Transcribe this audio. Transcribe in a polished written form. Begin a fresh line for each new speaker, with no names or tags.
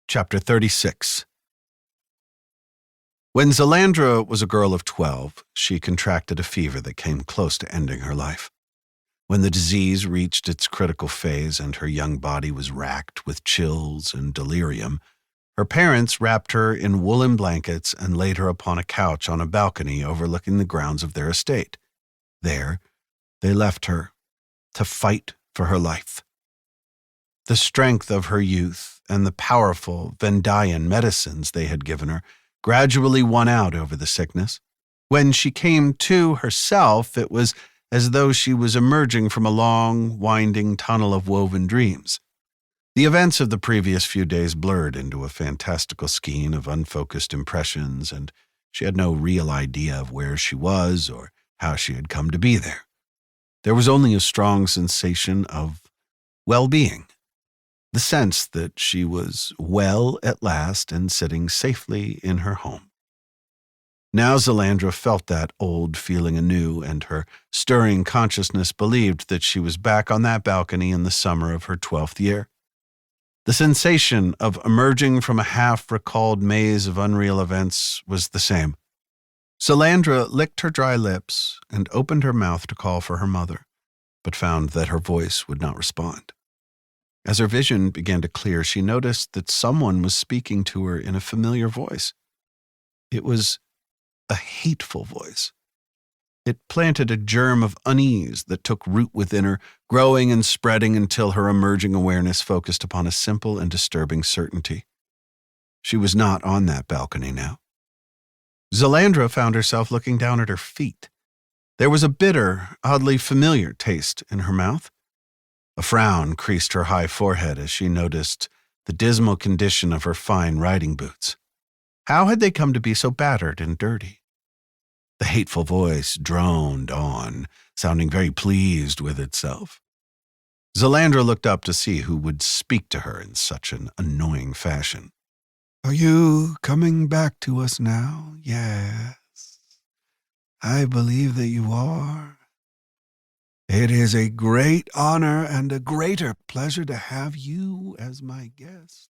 Chapter 36. When Zalandra was a girl of 12, she contracted a fever that came close to ending her life. When the disease reached its critical phase and her young body was racked with chills and delirium, her parents wrapped her in woolen blankets and laid her upon a couch on a balcony overlooking the grounds of their estate. There, they left her to fight for her life. The strength of her youth and the powerful Vendayan medicines they had given her gradually won out over the sickness. When she came to herself, it was as though she was emerging from a long, winding tunnel of woven dreams. The events of the previous few days blurred into a fantastical skein of unfocused impressions, and she had no real idea of where she was or how she had come to be there. There was only a strong sensation of well-being. The sense that she was well at last and sitting safely in her home. Now Zalandra felt that old feeling anew, and her stirring consciousness believed that she was back on that balcony in the summer of her 12th year. The sensation of emerging from a half-recalled maze of unreal events was the same. Zalandra licked her dry lips and opened her mouth to call for her mother, but found that her voice would not respond. As her vision began to clear, she noticed that someone was speaking to her in a familiar voice. It was a hateful voice. It planted a germ of unease that took root within her, growing and spreading until her emerging awareness focused upon a simple and disturbing certainty. She was not on that balcony now. Zalandra found herself looking down at her feet. There was a bitter, oddly familiar taste in her mouth. A frown creased her high forehead as she noticed the dismal condition of her fine riding boots. How had they come to be so battered and dirty? The hateful voice droned on, sounding very pleased with itself. Zalandra looked up to see who would speak to her in such an annoying fashion.
"Are you coming back to us now? Yes, I believe that you are. It is a great honor and a greater pleasure to have you as my guest."